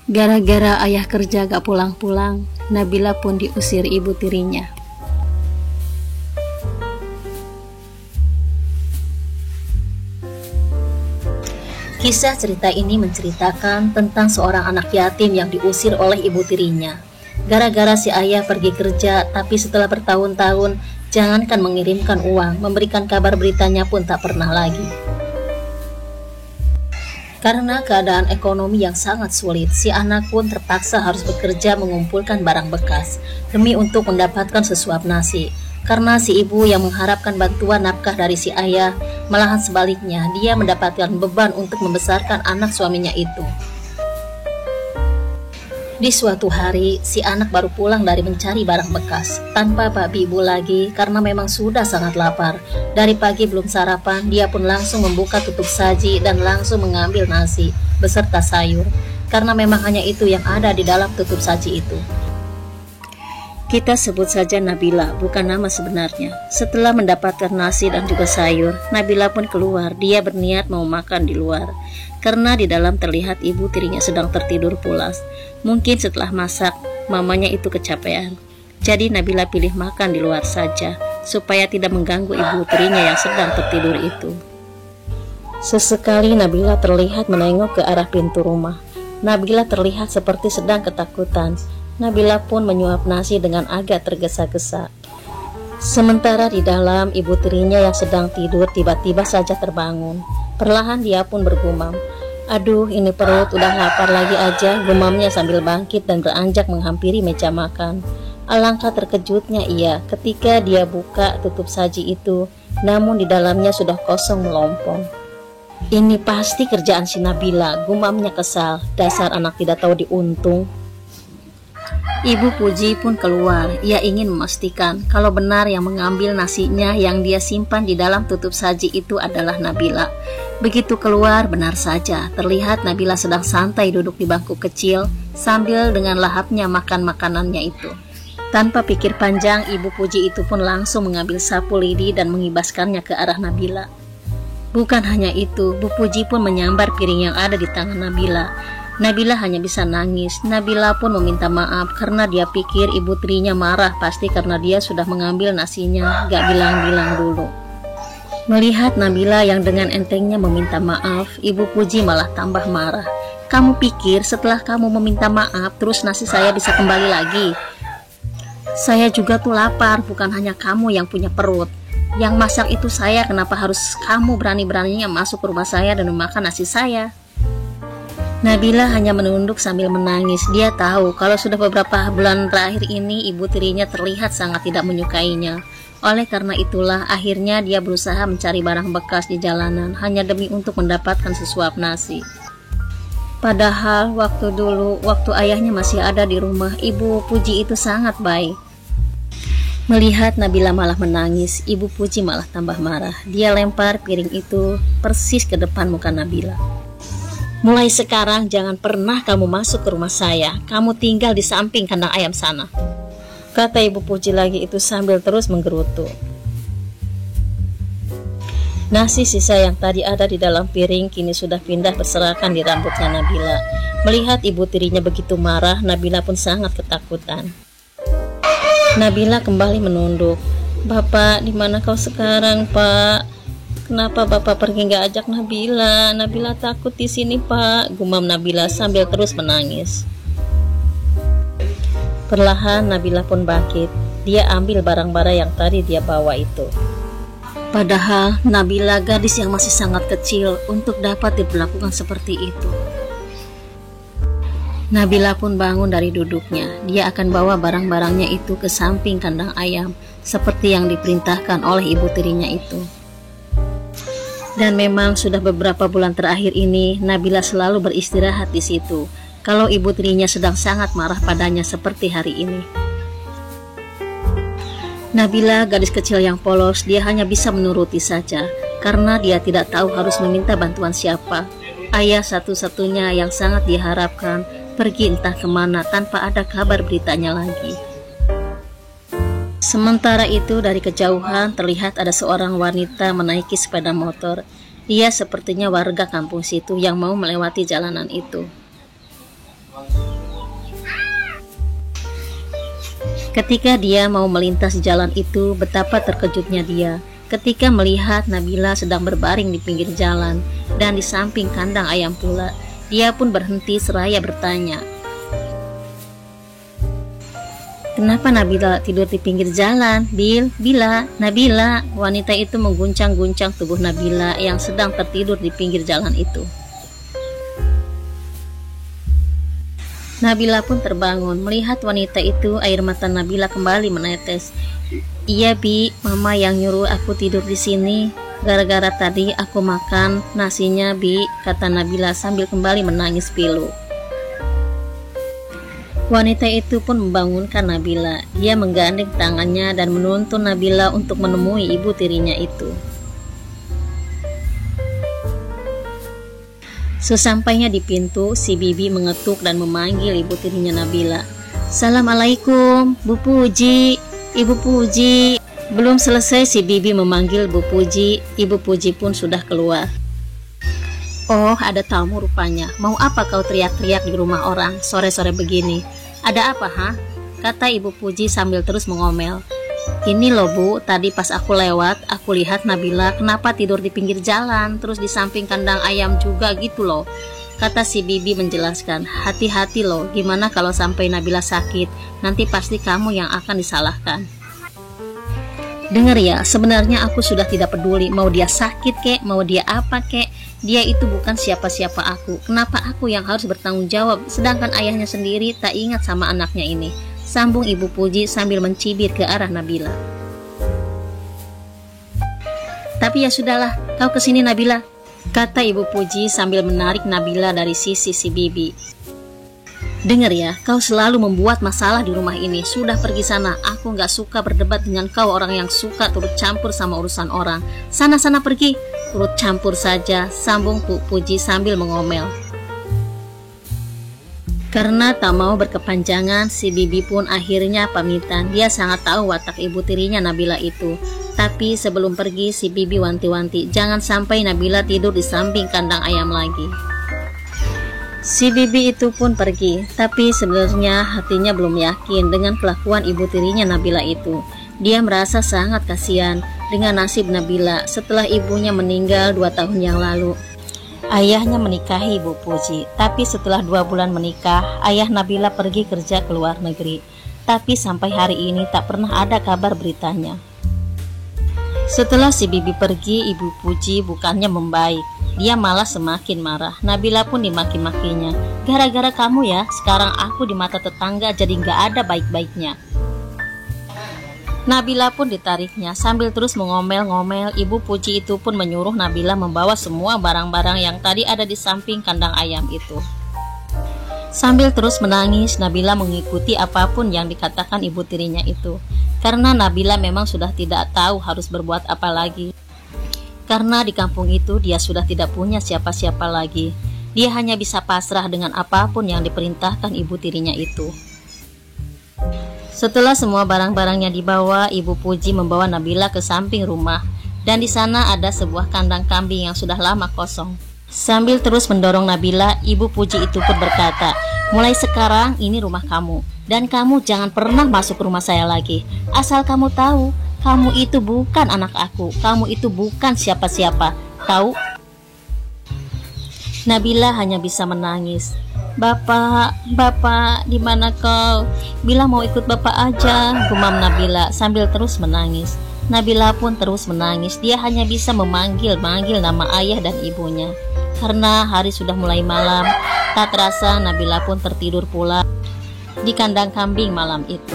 Gara-gara ayah kerja gak pulang-pulang, Nabila pun diusir ibu tirinya. Kisah cerita ini menceritakan tentang seorang anak yatim yang diusir oleh ibu tirinya. Gara-gara si ayah pergi kerja, tapi setelah bertahun-tahun, jangankan mengirimkan uang, memberikan kabar beritanya pun tak pernah lagi. Karena keadaan ekonomi yang sangat sulit, si anak pun terpaksa harus bekerja mengumpulkan barang bekas demi untuk mendapatkan sesuap nasi. Karena si ibu yang mengharapkan bantuan nafkah dari si ayah, malahan sebaliknya dia mendapatkan beban untuk membesarkan anak suaminya itu. Di suatu hari, si anak baru pulang dari mencari barang bekas, tanpa babi ibu lagi karena memang sudah sangat lapar. Dari pagi belum sarapan, dia pun langsung membuka tutup saji dan langsung mengambil nasi, beserta sayur. Karena memang hanya itu yang ada di dalam tutup saji itu. Kita sebut saja Nabila, bukan nama sebenarnya. Setelah mendapatkan nasi dan juga sayur, Nabila pun keluar. Dia berniat mau makan di luar. Karena di dalam terlihat ibu tirinya sedang tertidur pulas. Mungkin setelah masak, mamanya itu kecapean. Jadi Nabila pilih makan di luar saja, supaya tidak mengganggu ibu tirinya yang sedang tertidur itu. Sesekali Nabila terlihat menengok ke arah pintu rumah. Nabila terlihat seperti sedang ketakutan. Nabila pun menyuap nasi dengan agak tergesa-gesa. Sementara di dalam, ibu tirinya yang sedang tidur tiba-tiba saja terbangun. Perlahan dia pun bergumam, "Aduh, ini perut udah lapar lagi aja," gumamnya sambil bangkit dan beranjak menghampiri meja makan. Alangkah terkejutnya ia ketika dia buka tutup saji itu, namun di dalamnya sudah kosong melompong. Ini pasti kerjaan si Nabila, gumamnya kesal, dasar anak tidak tahu diuntung. Ibu Puji pun keluar. Ia ingin memastikan kalau benar yang mengambil nasinya yang dia simpan di dalam tutup saji itu adalah Nabila. Begitu keluar, benar saja terlihat Nabila sedang santai duduk di bangku kecil sambil dengan lahapnya makan makanannya itu. Tanpa pikir panjang, Ibu Puji itu pun langsung mengambil sapu lidi dan mengibaskannya ke arah Nabila. Bukan hanya itu, Bu Puji pun menyambar piring yang ada di tangan Nabila. Nabila hanya bisa nangis. Nabila pun meminta maaf karena dia pikir ibu tirinya marah pasti karena dia sudah mengambil nasinya, gak bilang-bilang dulu. Melihat Nabila yang dengan entengnya meminta maaf, Ibu Puji malah tambah marah. "Kamu pikir setelah kamu meminta maaf terus nasi saya bisa kembali lagi? Saya juga tuh lapar, bukan hanya kamu yang punya perut. Yang masak itu saya, kenapa harus kamu berani-beraninya masuk ke rumah saya dan memakan nasi saya?" Nabila hanya menunduk sambil menangis. Dia tahu kalau sudah beberapa bulan terakhir ini ibu tirinya terlihat sangat tidak menyukainya. Oleh karena itulah akhirnya dia berusaha mencari barang bekas di jalanan hanya demi untuk mendapatkan sesuap nasi. Padahal waktu dulu, waktu ayahnya masih ada di rumah, Ibu Puji itu sangat baik. Melihat Nabila malah menangis, Ibu Puji malah tambah marah. Dia lempar piring itu persis ke depan muka Nabila. "Mulai sekarang jangan pernah kamu masuk ke rumah saya. Kamu tinggal di samping kandang ayam sana," kata Ibu Puji lagi itu sambil terus menggerutu. Nasi sisa yang tadi ada di dalam piring kini sudah pindah berserakan di rambutnya Nabila. Melihat ibu tirinya begitu marah, Nabila pun sangat ketakutan. Nabila kembali menunduk. "Bapak, di mana kau sekarang, Pak? Kenapa Bapak pergi gak ajak Nabila? Nabila takut di sini, Pak," gumam Nabila sambil terus menangis. Perlahan Nabila pun bangkit. Dia ambil barang-barang yang tadi dia bawa itu. Padahal Nabila gadis yang masih sangat kecil untuk dapat diperlakukan seperti itu. Nabila pun bangun dari duduknya. Dia akan bawa barang-barangnya itu ke samping kandang ayam seperti yang diperintahkan oleh ibu tirinya itu. Dan memang sudah beberapa bulan terakhir ini Nabila selalu beristirahat di situ kalau ibu tirinya sedang sangat marah padanya seperti hari ini. Nabila gadis kecil yang polos, dia hanya bisa menuruti saja karena dia tidak tahu harus meminta bantuan siapa. Ayah satu-satunya yang sangat diharapkan pergi entah kemana tanpa ada kabar beritanya lagi. Sementara itu dari kejauhan terlihat ada seorang wanita menaiki sepeda motor. Ia sepertinya warga kampung situ yang mau melewati jalanan itu. Ketika dia mau melintas jalan itu, betapa terkejutnya dia ketika melihat Nabila sedang berbaring di pinggir jalan dan di samping kandang ayam pula. Dia pun berhenti seraya bertanya, "Kenapa Nabila tidur di pinggir jalan? Nabila." Wanita itu mengguncang-guncang tubuh Nabila yang sedang tertidur di pinggir jalan itu. Nabila pun terbangun. Melihat wanita itu, air mata Nabila kembali menetes. "Iya Bi, Mama yang nyuruh aku tidur di sini. Gara-gara tadi aku makan nasinya Bi," kata Nabila sambil kembali menangis pilu. Wanita itu pun membangunkan Nabila. Dia menggandeng tangannya dan menuntun Nabila untuk menemui ibu tirinya itu. Sesampainya di pintu, si Bibi mengetuk dan memanggil ibu tirinya Nabila. "Assalamualaikum, Bu Puji, Ibu Puji." Belum selesai si Bibi memanggil Bu Puji, Ibu Puji pun sudah keluar. "Oh, ada tamu rupanya. Mau apa kau teriak-teriak di rumah orang sore-sore begini? Ada apa, ha?" kata Ibu Puji sambil terus mengomel. "Ini loh Bu, tadi pas aku lewat, aku lihat Nabila kenapa tidur di pinggir jalan, terus di samping kandang ayam juga gitu loh," kata si Bibi menjelaskan. "Hati-hati loh, gimana kalau sampai Nabila sakit, nanti pasti kamu yang akan disalahkan." "Dengar ya, sebenarnya aku sudah tidak peduli mau dia sakit kek, mau dia apa kek. Dia itu bukan siapa-siapa aku. Kenapa aku yang harus bertanggung jawab, sedangkan ayahnya sendiri tak ingat sama anaknya ini?" sambung Ibu Puji sambil mencibir ke arah Nabila. "Tapi ya sudahlah, kau kesini Nabila," kata Ibu Puji sambil menarik Nabila dari sisi si Bibi. "Dengar ya, kau selalu membuat masalah di rumah ini. Sudah pergi sana, aku gak suka berdebat dengan kau orang yang suka turut campur sama urusan orang. Sana-sana pergi, turut campur saja," sambung Bu Puji sambil mengomel. Karena tak mau berkepanjangan, si Bibi pun akhirnya pamitan. Dia sangat tahu watak ibu tirinya Nabila itu. Tapi sebelum pergi, si Bibi wanti-wanti, jangan sampai Nabila tidur di samping kandang ayam lagi. Si Bibi itu pun pergi, tapi sebenarnya hatinya belum yakin dengan kelakuan ibu tirinya Nabila itu. Dia merasa sangat kasihan dengan nasib Nabila setelah ibunya meninggal 2 tahun yang lalu. Ayahnya menikahi Bu Puji, tapi setelah 2 bulan menikah, ayah Nabila pergi kerja ke luar negeri. Tapi sampai hari ini tak pernah ada kabar beritanya. Setelah si Bibi pergi, Ibu Puji bukannya membaik, dia malah semakin marah. Nabila pun dimaki-makinya. "Gara-gara kamu ya, sekarang aku di mata tetangga jadi gak ada baik-baiknya." Nabila pun ditariknya sambil terus mengomel-ngomel. Ibu Puji itu pun menyuruh Nabila membawa semua barang-barang yang tadi ada di samping kandang ayam itu. Sambil terus menangis, Nabila mengikuti apapun yang dikatakan ibu tirinya itu. Karena Nabila memang sudah tidak tahu harus berbuat apa lagi. Karena di kampung itu dia sudah tidak punya siapa-siapa lagi. Dia hanya bisa pasrah dengan apapun yang diperintahkan ibu tirinya itu. Setelah semua barang-barangnya dibawa, Ibu Puji membawa Nabila ke samping rumah, dan di sana ada sebuah kandang kambing yang sudah lama kosong. Sambil terus mendorong Nabila, Ibu Puji itu pun berkata, "Mulai sekarang ini rumah kamu, dan kamu jangan pernah masuk rumah saya lagi. Asal kamu tahu, kamu itu bukan anak aku, kamu itu bukan siapa-siapa, tahu?" Nabila hanya bisa menangis. Bapak, di mana kau? Bilang mau ikut Bapak aja," gumam Nabila sambil terus menangis. Nabila pun terus menangis. Dia hanya bisa memanggil-manggil nama ayah dan ibunya. Karena hari sudah mulai malam, tak terasa Nabila pun tertidur pula di kandang kambing malam itu.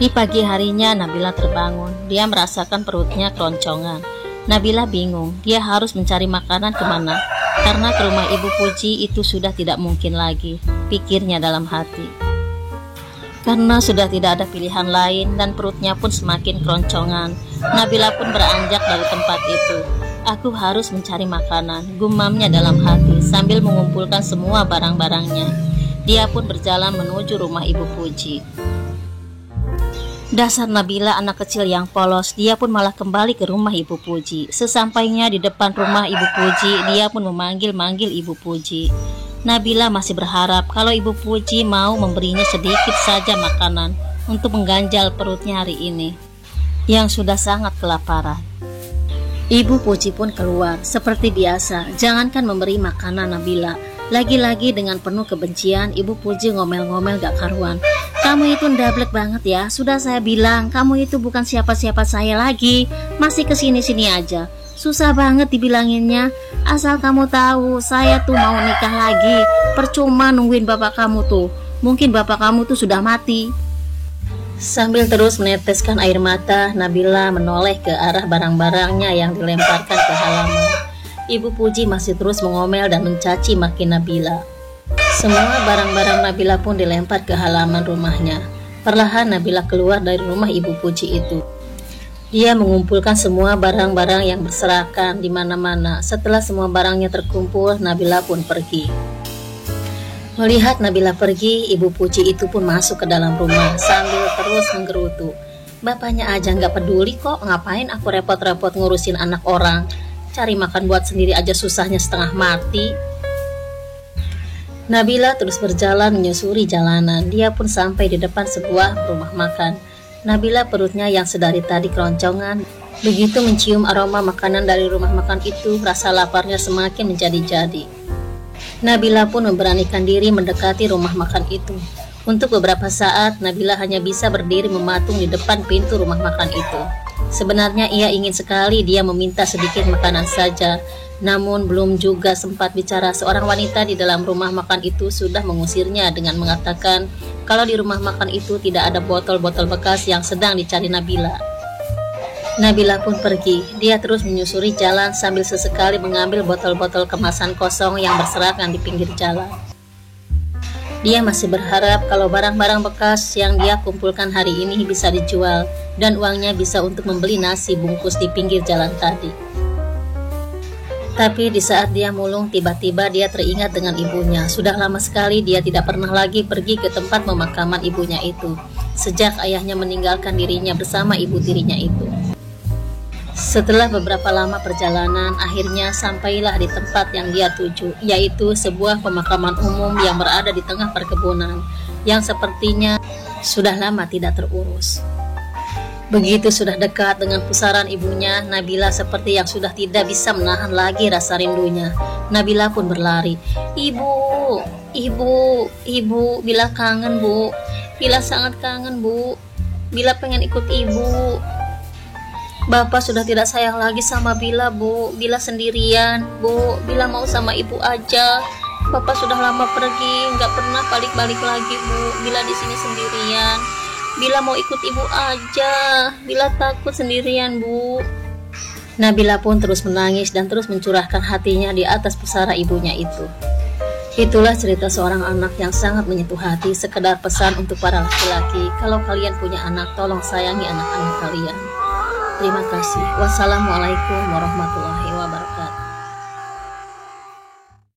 Di pagi harinya Nabila terbangun. Dia merasakan perutnya keroncongan. Nabila bingung, dia harus mencari makanan kemana. Karena ke rumah Ibu Puji itu sudah tidak mungkin lagi, pikirnya dalam hati. Karena sudah tidak ada pilihan lain dan perutnya pun semakin keroncongan, Nabila pun beranjak dari tempat itu. "Aku harus mencari makanan," gumamnya dalam hati sambil mengumpulkan semua barang-barangnya. Dia pun berjalan menuju rumah Ibu Puji. Dasar Nabila anak kecil yang polos, dia pun malah kembali ke rumah Ibu Puji. Sesampainya di depan rumah Ibu Puji, dia pun memanggil-manggil Ibu Puji. Nabila masih berharap kalau Ibu Puji mau memberinya sedikit saja makanan untuk mengganjal perutnya hari ini yang sudah sangat kelaparan. Ibu Puji pun keluar seperti biasa. Jangankan memberi makanan Nabila, lagi-lagi dengan penuh kebencian Ibu Puji ngomel-ngomel gak karuan. Kamu itu ndablek banget ya. Sudah saya bilang kamu itu bukan siapa-siapa saya lagi. Masih kesini-sini aja. Susah banget dibilanginnya. Asal kamu tahu saya tuh mau nikah lagi. Percuma nungguin bapak kamu tuh. Mungkin bapak kamu tuh sudah mati. Sambil terus meneteskan air mata, Nabila menoleh ke arah barang-barangnya yang dilemparkan ke halaman. Ibu Puji masih terus mengomel dan mencaci maki Nabila. Semua barang-barang Nabila pun dilempar ke halaman rumahnya. Perlahan Nabila keluar dari rumah Ibu Puji itu. Dia mengumpulkan semua barang-barang yang berserakan di mana-mana. Setelah semua barangnya terkumpul, Nabila pun pergi. Melihat Nabila pergi, Ibu Puji itu pun masuk ke dalam rumah sambil terus menggerutu. Bapaknya aja nggak peduli kok, ngapain aku repot-repot ngurusin anak orang. Cari makan buat sendiri aja susahnya setengah mati. Nabila terus berjalan menyusuri jalanan. Dia pun sampai di depan sebuah rumah makan. Nabila perutnya yang sedari tadi keroncongan, begitu mencium aroma makanan dari rumah makan itu, rasa laparnya semakin menjadi-jadi. Nabila pun memberanikan diri mendekati rumah makan itu. Untuk beberapa saat, Nabila hanya bisa berdiri mematung di depan pintu rumah makan itu. Sebenarnya ia ingin sekali dia meminta sedikit makanan saja. Namun belum juga sempat bicara, seorang wanita di dalam rumah makan itu sudah mengusirnya dengan mengatakan kalau di rumah makan itu tidak ada botol-botol bekas yang sedang dicari Nabila. Nabila pun pergi. Dia terus menyusuri jalan sambil sesekali mengambil botol-botol kemasan kosong yang berserakan di pinggir jalan. Dia masih berharap kalau barang-barang bekas yang dia kumpulkan hari ini bisa dijual dan uangnya bisa untuk membeli nasi bungkus di pinggir jalan tadi. Tapi di saat dia mulung, tiba-tiba dia teringat dengan ibunya. Sudah lama sekali dia tidak pernah lagi pergi ke tempat pemakaman ibunya itu, sejak ayahnya meninggalkan dirinya bersama ibu tirinya itu. Setelah beberapa lama perjalanan, akhirnya sampailah di tempat yang dia tuju, yaitu sebuah pemakaman umum yang berada di tengah perkebunan, yang sepertinya sudah lama tidak terurus. Begitu sudah dekat dengan pusaran ibunya, Nabila seperti yang sudah tidak bisa menahan lagi rasa rindunya. Nabila pun berlari. Ibu, Bila kangen bu, Bila sangat kangen bu, Bila pengen ikut ibu. Bapak sudah tidak sayang lagi sama Bila bu, Bila sendirian bu, Bila mau sama ibu aja. Bapak sudah lama pergi, nggak pernah balik-balik lagi bu, Bila di sini sendirian. Bila mau ikut ibu aja, Bila takut sendirian bu. Nabila pun terus menangis dan terus mencurahkan hatinya di atas pusara ibunya itu. Itulah cerita seorang anak yang sangat menyentuh hati. Sekedar pesan untuk para laki-laki, kalau kalian punya anak, tolong sayangi anak-anak kalian. Terima kasih. Wassalamualaikum warahmatullahi wabarakatuh.